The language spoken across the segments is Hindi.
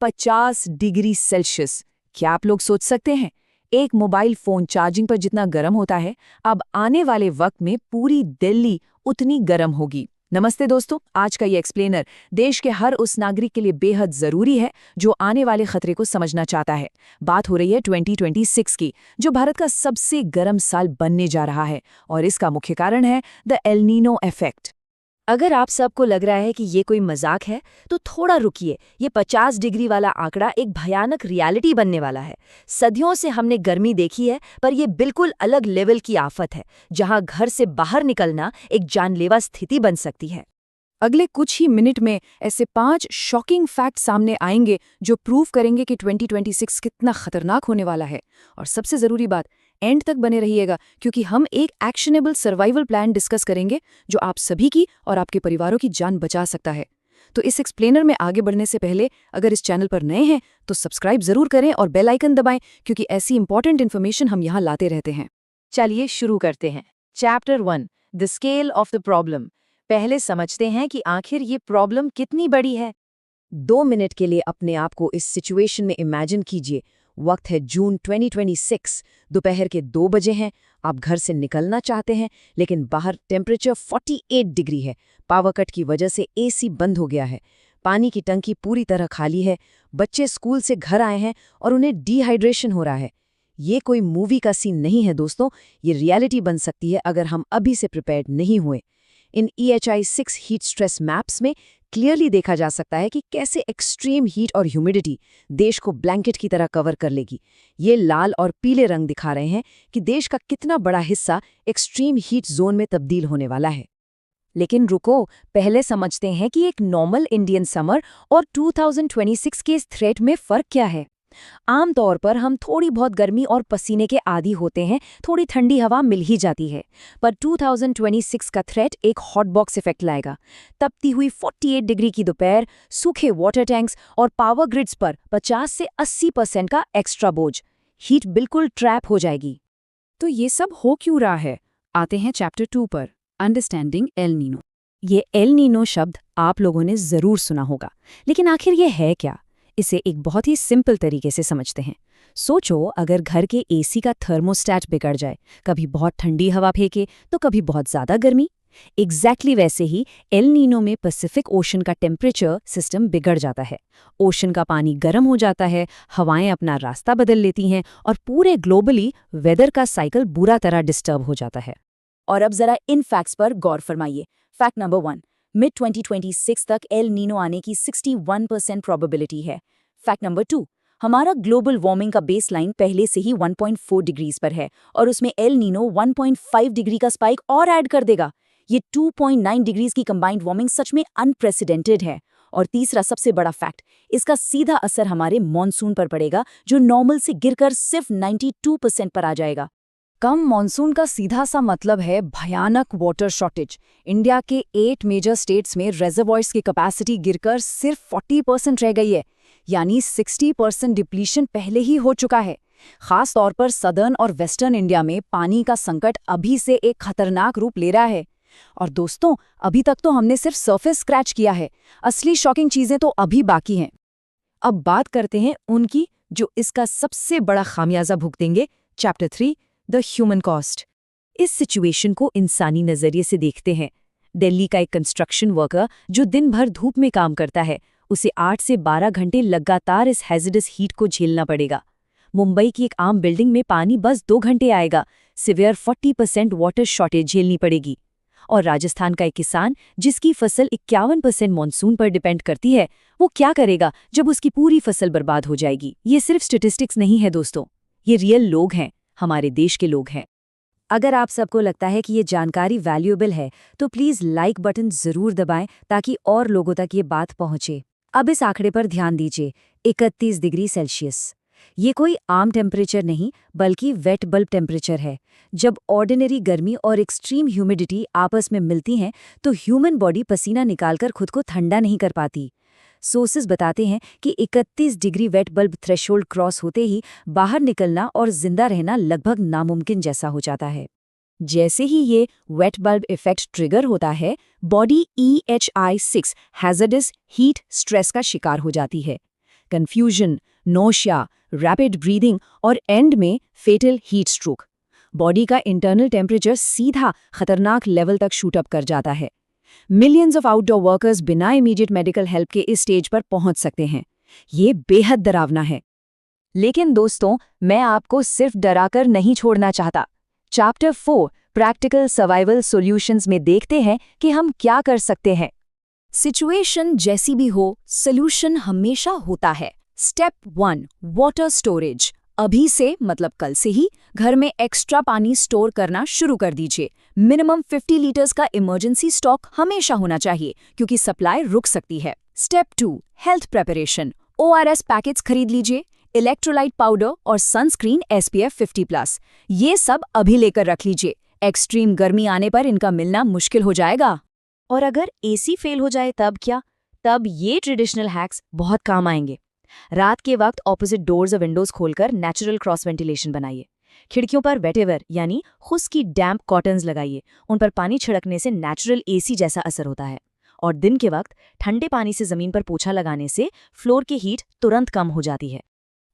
50 डिग्री सेल्सियस। क्या आप लोग सोच सकते हैं? एक मोबाइल फोन चार्जिंग पर जितना गर्म होता है, अब आने वाले वक्त में पूरी दिल्ली उतनी गर्म होगी। नमस्ते दोस्तों, आज का ये एक्सप्लेनर देश के हर उस नागरिक के लिए बेहद जरूरी है जो आने वाले खतरे को समझना चाहता है। बात हो रही है 2026 की, जो भारत का सबसे गर्म साल बनने जा रहा है, और इसका मुख्य कारण है द एल नीनो इफेक्ट। अगर आप सबको लग रहा है कि ये कोई मजाक है, तो थोड़ा रुकिए। ये 50 डिग्री वाला आंकड़ा एक भयानक रियलिटी बनने वाला है। सदियों से हमने गर्मी देखी है, पर ये बिल्कुल अलग लेवल की आफत है, जहां घर से बाहर निकलना एक जानलेवा स्थिति बन सकती है। अगले कुछ ही मिनट में ऐसे 5 शॉकिंग फैक्ट सामने आएंगे जो प्रूव करेंगे कि 2026 कितना खतरनाक होने वाला है। और सबसे जरूरी बात, एंड तक बने रहिएगा, क्योंकि हम एक एक्शनेबल सर्वाइवल प्लान डिस्कस करेंगे जो आप सभी की और आपके परिवारों की जान बचा सकता है। तो इस एक्सप्लेनर में आगे बढ़ने से पहले अगर इस चैनल पर नए हैं तो सब्सक्राइब जरूर करें और बेल आइकन दबाएं, क्योंकि ऐसी इंपॉर्टेंट इन्फॉर्मेशन हम यहाँ लाते रहते हैं। चलिए शुरू करते हैं। Chapter 1, the scale of the problem. पहले समझते हैं कि आखिर ये प्रॉब्लम कितनी बड़ी है। 2 मिनट के लिए अपने आप को इस सिचुएशन में इमेजिन कीजिए। वक्त है जून 2026, दोपहर के 2 बजे हैं। आप घर से निकलना चाहते हैं, लेकिन बाहर टेम्परेचर 48 डिग्री है। पावर कट की वजह से एसी बंद हो गया है। पानी की टंकी पूरी तरह खाली है। बच्चे स्कूल से घर आए हैं और उन्हें डिहाइड्रेशन हो रहा है। ये कोई मूवी का सीन नहीं है दोस्तों, ये रियलिटी बन सकती है अगर हम अभी से प्रिपेयर्ड नहीं हुए। इन EHI 6 हीट स्ट्रेस मैप्स में क्लियरली देखा जा सकता है कि कैसे एक्सट्रीम हीट और ह्यूमिडिटी देश को ब्लैंकेट की तरह कवर कर लेगी। ये लाल और पीले रंग दिखा रहे हैं कि देश का कितना बड़ा हिस्सा एक्सट्रीम हीट जोन में तब्दील होने वाला है। लेकिन रुको, पहले समझते हैं कि एक नॉर्मल इंडियन समर और 2026 के इस थ्रेट में फ़र्क क्या है। आमतौर पर हम थोड़ी बहुत गर्मी और पसीने के आदी होते हैं, थोड़ी ठंडी हवा मिल ही जाती है। पर 2026 का थ्रेट एक हॉट बॉक्स इफेक्ट लाएगा। तपती हुई 48 डिग्री की दोपहर, सूखे वाटर टैंक्स और पावर ग्रिड्स पर 50 से 80% का एक्स्ट्रा बोझ। हीट बिल्कुल ट्रैप हो जाएगी। तो ये सब हो क्यों रहा है? आते हैं चैप्टर 2 पर, अंडरस्टैंडिंग एल नीनो। ये एल नीनो शब्द आप लोगों ने जरूर सुना होगा, लेकिन आखिर ये है क्या? इसे एक बहुत ही सिंपल तरीके से समझते हैं। सोचो, अगर घर के एसी का थर्मोस्टैट बिगड़ जाए, कभी बहुत ठंडी हवा फेंके तो कभी बहुत ज्यादा गर्मी। एग्जैक्टली वैसे ही एल नीनो में पैसिफिक ओशन का टेम्परेचर सिस्टम बिगड़ जाता है। ओशन का पानी गर्म हो जाता है, हवाएं अपना रास्ता बदल लेती हैं और पूरे ग्लोबली वेदर का साइकिल बुरा तरह डिस्टर्ब हो जाता है। और अब जरा इन फैक्ट्स पर गौर फरमाइए। फैक्ट नंबर 1, मिड 2026 तक एल नीनो आने की 61% प्रोबेबिलिटी है। फैक्ट नंबर 2, हमारा ग्लोबल वार्मिंग का बेसलाइन पहले से ही 1.4 डिग्रीज पर है, और उसमें एल नीनो 1.5 डिग्री का स्पाइक और ऐड कर देगा। ये 2.9 डिग्रीज की कंबाइंड वार्मिंग सच में अनप्रेसिडेंटेड है। और तीसरा सबसे बड़ा फैक्ट, इसका सीधा असर हमारे मॉनसून पर पड़ेगा, जो नॉर्मल से गिरकर सिर्फ 92% पर आ जाएगा। कम मॉनसून का सीधा सा मतलब है भयानक वाटर शॉर्टेज। इंडिया के 8 मेजर स्टेट्स में रेजर्वॉयर्स की कैपेसिटी गिरकर सिर्फ 40% रह गई है, यानी 60% डिप्लीशन पहले ही हो चुका है। खास तौर पर सदर्न और वेस्टर्न इंडिया में पानी का संकट अभी से एक खतरनाक रूप ले रहा है। और दोस्तों, अभी तक तो हमने सिर्फ सरफेस स्क्रैच किया है, असली शॉकिंग चीजें तो अभी बाकी हैं। अब बात करते हैं उनकी जो इसका सबसे बड़ा खामियाजा भुगतेंगे। Chapter 3, the human cost. इस सिचुएशन को इंसानी नजरिए से देखते हैं। दिल्ली का एक कंस्ट्रक्शन वर्कर जो दिन भर धूप में काम करता है, उसे 8 से 12 घंटे लगातार इस हैजर्डस हीट को झेलना पड़ेगा। मुंबई की एक आम बिल्डिंग में पानी बस 2 घंटे आएगा, सिवियर 40% वाटर शॉर्टेज झेलनी पड़ेगी। और राजस्थान का एक किसान जिसकी फसल 51% मानसून पर डिपेंड करती है, वो क्या करेगा जब उसकी पूरी फसल बर्बाद हो जाएगी? ये सिर्फ स्टेटिस्टिक्स नहीं है दोस्तों, ये रियल लोग हैं, हमारे देश के लोग हैं। अगर आप सबको लगता है कि ये जानकारी वैल्यूएबल है, तो प्लीज़ लाइक बटन ज़रूर दबाएं ताकि और लोगों तक ये बात पहुंचे। अब इस आंकड़े पर ध्यान दीजिए, 31 डिग्री सेल्सियस। ये कोई आम टेम्परेचर नहीं, बल्कि वेट बल्ब टेम्परेचर है। जब ऑर्डिनरी गर्मी और एक्सट्रीम ह्यूमिडिटी आपस में मिलती हैं, तो ह्यूमन बॉडी पसीना निकालकर खुद को ठंडा नहीं कर पाती। सोर्सेज बताते हैं कि 31 degree wet bulb threshold cross होते ही बाहर निकलना और जिंदा रहना लगभग नामुमकिन जैसा हो जाता है। जैसे ही ये वेट बल्ब इफेक्ट ट्रिगर होता है, body EHI 6 hazardous heat stress का शिकार हो जाती है। कंफ्यूजन, नोशिया, रैपिड ब्रीदिंग और एंड में फेटल हीट स्ट्रोक। बॉडी का इंटरनल टेम्परेचर सीधा खतरनाक लेवल तक शूट अप कर जाता है। मिलियंस ऑफ आउटडोर वर्कर्स बिना इमीडिएट मेडिकल हेल्प के इस स्टेज पर पहुंच सकते हैं। ये बेहद डरावना है। लेकिन दोस्तों, मैं आपको सिर्फ डराकर नहीं छोड़ना चाहता। चैप्टर 4 प्रैक्टिकल सर्वाइवल सॉल्यूशंस में देखते हैं कि हम क्या कर सकते हैं। सिचुएशन जैसी भी हो, सॉल्यूशन हमेशा होता है। Step 1 water storage. अभी से मतलब कल से ही घर में एक्स्ट्रा पानी स्टोर करना शुरू कर दीजिए। मिनिमम 50 लीटर्स का इमरजेंसी स्टॉक हमेशा होना चाहिए, क्योंकि सप्लाई रुक सकती है। Step 2 health preparation. ORS packets खरीद लीजिए, इलेक्ट्रोलाइट पाउडर और सनस्क्रीन SPF 50+। ये सब अभी लेकर रख लीजिए। एक्सट्रीम गर्मी आने पर इनका मिलना मुश्किल हो जाएगा। और अगर AC फेल हो जाए तब क्या? तब ये ट्रेडिशनल हैक्स बहुत काम आएंगे। रात के वक्त ऑपोजिट डोर्स और विंडोज खोलकर नेचुरल क्रॉस वेंटिलेशन बनाइए। खिड़कियों पर वेटेवर यानी खुश्की डैम्प कॉटन्स लगाइए। उन पर पानी छिड़कने से नेचुरल AC जैसा असर होता है। और दिन के वक्त ठंडे पानी से जमीन पर पोछा लगाने से फ्लोर की हीट तुरंत कम हो जाती है।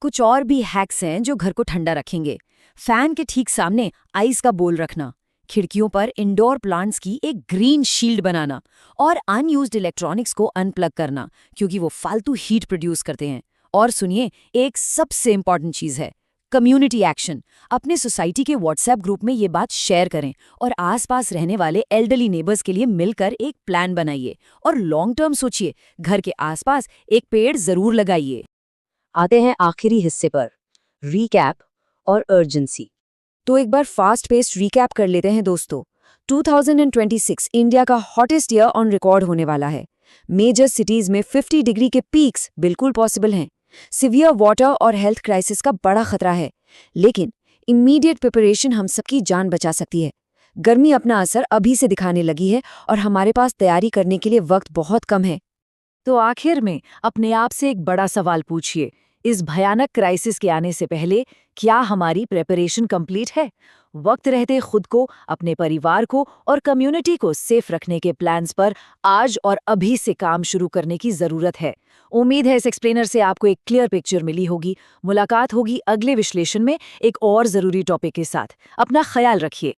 कुछ और भी हैक्स हैं जो घर को ठंडा रखेंगे। फैन के ठीक सामने आइस का बोल रखना, खिड़कियों पर इंडोर प्लांट्स की एक ग्रीन शील्ड बनाना और अनयूज्ड इलेक्ट्रॉनिक्स को अनप्लग करना, क्योंकि वो फालतू हीट प्रोड्यूस करते हैं। और सुनिए, एक सबसे इंपॉर्टेंट चीज है कम्युनिटी एक्शन। अपने सोसाइटी के व्हाट्सएप ग्रुप में ये बात शेयर करें और आसपास रहने वाले एल्डरली नेबर्स के लिए मिलकर एक प्लान बनाइए। और लॉन्ग टर्म सोचिए, घर के आसपास एक पेड़ जरूर लगाइए। आते हैं आखिरी हिस्से पर, रीकैप और अर्जेंसी। तो एक बार फास्ट पेस्ड रिकैप कर लेते हैं दोस्तों। 2026 इंडिया का हॉटेस्ट ईयर ऑन रिकॉर्ड होने वाला है। मेजर सिटीज में 50 डिग्री के पीक्स बिल्कुल पॉसिबल हैं। सिवियर वाटर और हेल्थ क्राइसिस का बड़ा खतरा है, लेकिन इमीडिएट प्रिपरेशन हम सबकी जान बचा सकती है। गर्मी अपना असर अभी से दिखाने लगी है और हमारे पास तैयारी करने के लिए वक्त बहुत कम है। तो आखिर में अपने आप से एक बड़ा सवाल पूछिए, इस भयानक क्राइसिस के आने से पहले क्या हमारी प्रिपरेशन कंप्लीट है? वक्त रहते खुद को, अपने परिवार को और कम्युनिटी को सेफ रखने के प्लान्स पर आज और अभी से काम शुरू करने की जरूरत है। उम्मीद है इस एक्सप्लेनर से आपको एक क्लियर पिक्चर मिली होगी। मुलाकात होगी अगले विश्लेषण में एक और जरूरी टॉपिक के साथ। अपना ख्याल रखिए।